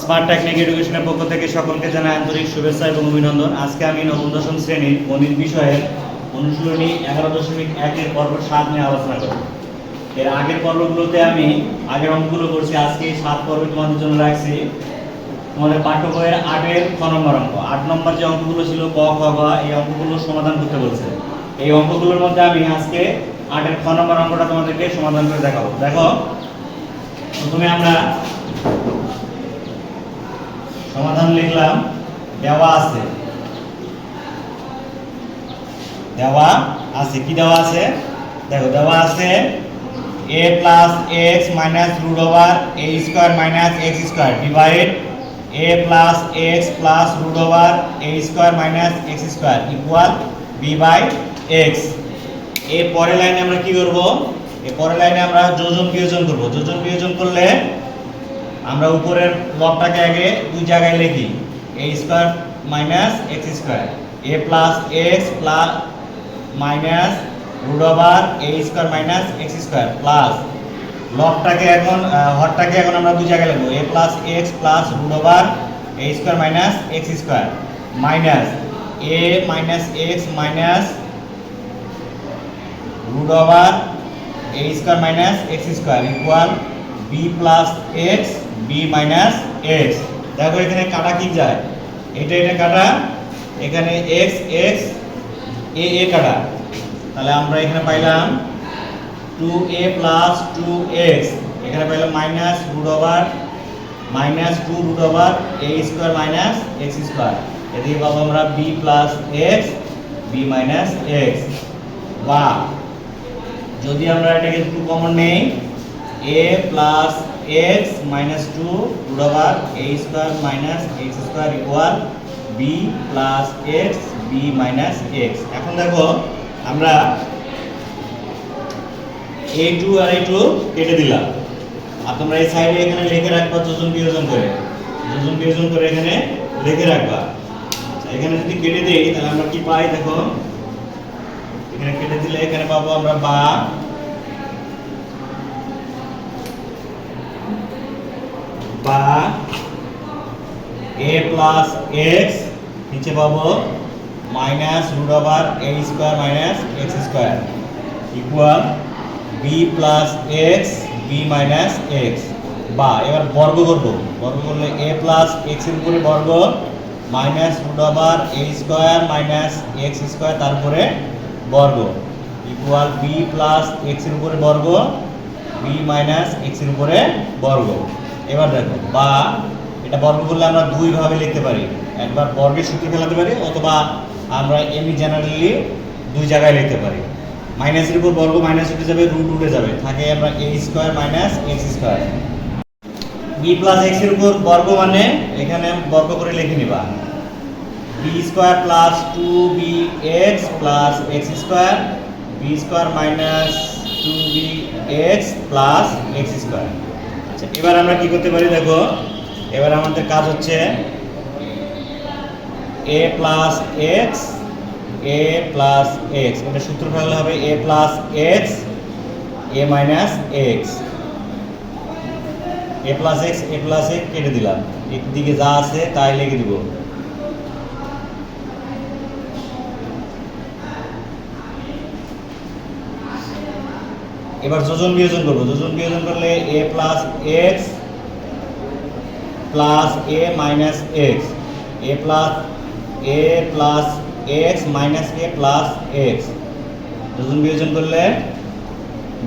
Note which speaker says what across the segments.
Speaker 1: Smart technique এডুকেশনের পক্ষ থেকে সকলকে জানাই আন্তরিক শুভেচ্ছা এবং অভিনন্দন। আজকে আমি নবম দশম শ্রেণীর গণিত বিষয়ের অনুশীলনী 11.1 পর্ব 7 নিয়ে আলোচনা করব। এর আগের পর্বগুলোতে আমি আগের অঙ্কগুলো করছি, আজকে 7 পর্বে তোমাদের জন্য রাখছি। তোমাদের পাঠ্য বইয়ের 8-এর খ নম্বর অঙ্ক, 8 নম্বর যে অঙ্কগুলো ছিল ক, খ, গ, এই অঙ্কগুলো সমাধান করতে বলছে। এই অঙ্কগুলোর মধ্যে আমি আজকে 8-এর খ নম্বর অঙ্কটা তোমাদেরকে সমাধান করে দেখাবো। দেখো, প্রথমে আমরা সমাধান লিখলাম। দেওয়া আছে কি দেওয়া আছে? দেখো, দেওয়া আছে a plus x minus root over a square minus x square divide a plus x plus root over a square minus x square equal b by x। এর পরের লাইনে আমরা কি করব? এর পরের লাইনে আমরা যোজন বিয়োজন করব। যোজন বিয়োজন করলে আমরা উপরের লবটাকে আগে দুই জায়গায় লিখি, a square minus x square, a plus x plus minus root over a square minus x square plus লবটাকে এখন হরটাকে এখন আমরা দুই জায়গায় লিখব, a plus x plus root over a square minus x square minus a minus x minus root over a square minus x square equal b plus x b minus x। দেখো, এখানে কাটা কি যায়, এটা কাটা, এখানে x x a a কাটা, তাহলে আমরা এখানে পাইলাম 2a প্লাস 2x, এখানে পাইলাম minus root over minus 2 root over a square minus x square, এদিকে পাবো আমরা b plus x b minus x। বা যদি আমরা এটাকে 2 কমন নেই, a plus x minus 2 root over a square minus x square equal b plus x b minus x। এখন দেখো, আমরা a2 আর a2 কেটে দিলাম, আর তোমরা এই সাইডে এখানে লিখে রাখবা যোজন বিয়োজন করে এখানে লিখে রাখবা। এখানে যদি কেটে দেই তাহলে আমরা কি পাই? দেখো, এখানে কেটে দিলে এখানে পাবো আমরা বা a প্লাস x, নিচে পাবো minus root over a square minus x square equal b plus x b minus x। বা এবার বর্গ করব, বর্গ করলে a প্লাস x এর উপরে বর্গ minus root over a square minus x square তারপরে বর্গ ইকুয়াল b প্লাস x এর উপরে বর্গ b মাইনাস x এর উপরে বর্গ। এবার দেখো, বা এটা বর্গ করলে আমরা দুই ভাবে লিখতে পারি, একবার বর্গের সূত্র ফেলাতে পারি, অথবা আমরা এমনি জেনারেলি দুই জায়গায় লিখতে পারি। মাইনাসের উপর বর্গ মাইনাস উঠে যাবে, রুট উঠে যাবে, থাকে আমরা a square minus x square. b plus x এর উপর বর্গ মানে এখানে বর্গ করে লিখে নিবা, b square plus 2bx plus x square b square minus 2bx plus x square. এবার আমরা কি করতে পারি? দেখো, এবার আমাদের কাজ হচ্ছে a প্লাস x এটা সূত্র ফেললে হবে a plus x a minus x, a plus x কেটে দিলাম, একদিকে যা আছে তাই লিখে দিব। এবার যোজন বিয়োজন করব, যোজন বিয়োজন করলে a plus x plus a minus x, a plus x minus a plus x, যোজন বিয়োজন করলে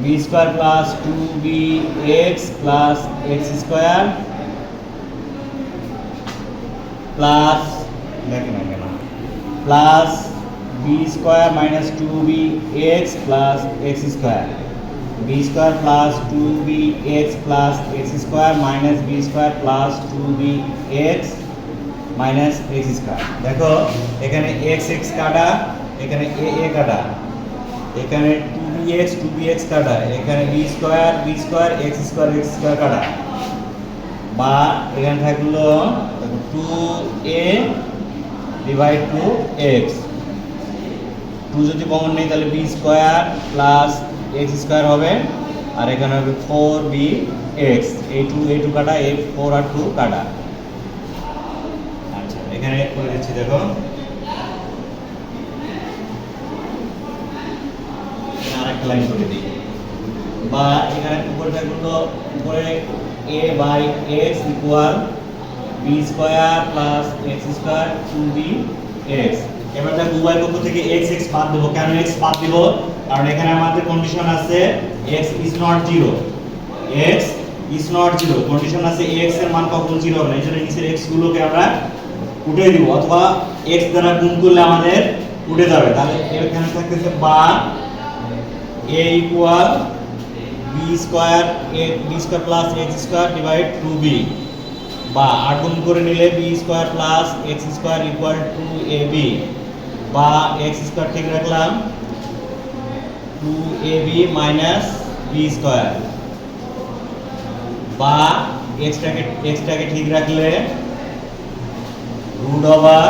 Speaker 1: b square plus 2bx plus x square plus plus b square minus 2bx plus x square, b square plus 2bx plus x square minus b square plus 2bx minus x square. দেখো, এখানে x x কাটা, এখানে a a কাটা, এখানে 2bx কাটা, এখানে b square x square কাটা, বা এখানে থাকলো 2a ডিভাইড 2x, 2 যদি কমন নেই তাহলে b square plus x square হবে, আর এখানে হবে 4bx, a2 কাটা, a4 আর 2 কাটা, এখানে করে দিচ্ছি, দেখো আরেকটা লাইন করে দিই, বা এখানে উপরে থাকলো উপরে a by x equal b square plus x square 2bx। এবার দেখো উভয় পক্ষ থেকে x x বাদ দেব। কেন x বাদ দেব? কারণ এখানে আমাদের কন্ডিশন আছে x is not 0, x is not 0 condition আছে, x এর মান কখনো 0 হবে না। এই জন্য নিচের x গুলোকে আমরা উঠে দিব, অথবা x দ্বারা গুণ করলে আমাদের উঠে যাবে। তাহলে এখানে থাকতেছে বা a equal b square plus x square divide 2b, বা আর গুণ করে নিলে b square plus x square equal 2ab, বা x স্কয়ার ঠিক রাখলাম 2ab মাইনাস b স্কয়ার, বা x টাকে ঠিক রাখলে root over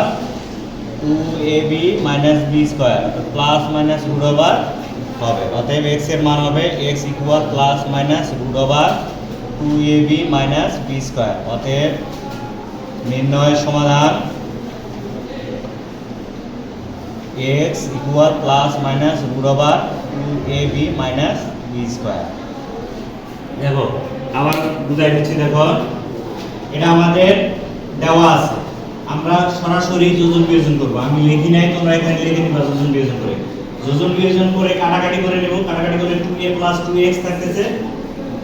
Speaker 1: 2ab minus b square, plus minus root over হবে। অতএব x এর মান হবে x equal plus minus root over 2ab minus b square. অতএব নির্ণয়ের সমাধান x equal plus minus root over 2ab minus b square. দেখো আবার বুঝাই দিচ্ছি, দেখো এটা আমাদের দেওয়া আছে, আমরা সরাসরি যোজন বিয়োজন করব। আমি লিখি নাই, তোমরা এখানে লিখে নিবা যোজন বিয়োজন করে। যোজন বিয়োজন করে কাটাকাটি করে নেব, কাটাকাটি করে 2a প্লাস 2x থাকতেছে,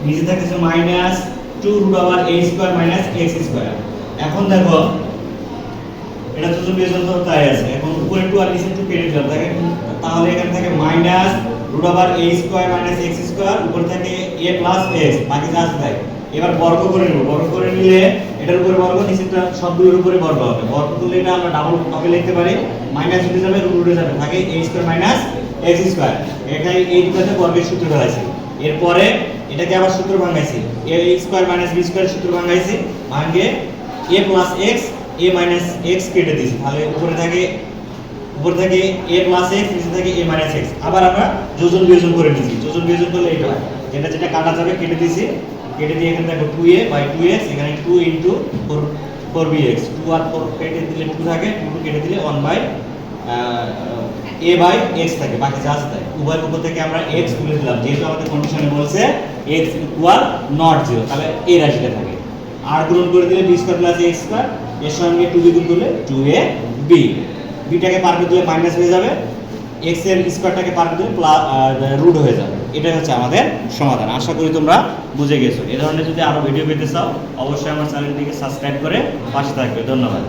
Speaker 1: নিচে থাকতেছে minus 2 root over a square minus x square. এখন দেখো এটা যোজন বিয়োজন তো তাই আছে, এখন উপরে 2 আর নিচে 2 কেটে দিলাম, তাহলে এখানে থাকে minus root over a square minus x square, উপরে থাকে a প্লাস x, বাকি যা আছে তাই। এবার বর্গ করে নেব, বর্গ করে নিলে এটার উপরে বর্গ, নিচেরটা সবগুলোর উপরে বর্গ হবে। বর্গ করলে এটা আমরা ডাবল ভাবে লিখতে পারি, মাইনাস উঠে যাবে রুট উঠে যাবে, থাকে a square minus x square. এখানে এই দুটোতে বর্গের সূত্র ফেলাইছি। এরপরে এটাকে আবার সূত্র ভাঙাইছি, a square minus b square সূত্র ভাঙাইছি, ভাঙে a plus x a minus x কেটে দিয়েছি, তাহলে উপরে থাকে a প্লাস x, নিচে থাকে a মাইনাস x। আবার আমরা যোজন বিয়োজন করে নিয়েছি, যোজন বিয়োজন করলে এটা হয়, যেটা কাটা যাবে কেটে দিয়েছি, কেটে দিয়ে এখানে দেখো 2a বাই 2x, এখানে 2 ইনটু 4bx, 2 আর 4 কেটে দিলে 2 থাকে, 2 কেটে দিলে 1 বাই a বাই x থাকে, বাকি যা আছে তাই। উভয় পক্ষ থেকে আমরা x তুলে দিলাম, যেহেতু আমাদের কন্ডিশনে বলছে x ইকুয়াল নট 0, তাহলে এই রাশিটা থাকে। আর গুণ করে দিলে b square plus a square, এর সঙ্গে 2b গুণ করলে 2ab, b টাকে পার করে দিলে মাইনাস হয়ে যাবে, x এর স্কয়ারটাকে পার করে দিলে প্লাস রুট হয়ে যাবে। এটাই হচ্ছে আমাদের সমাধান। আশা করি তোমরা বুঝে গেছো। এই ধরনের যদি আরো ভিডিও পেতে চাও অবশ্যই আমার চ্যানেলটিকে সাবস্ক্রাইব করে পাশে থাকবে। ধন্যবাদ।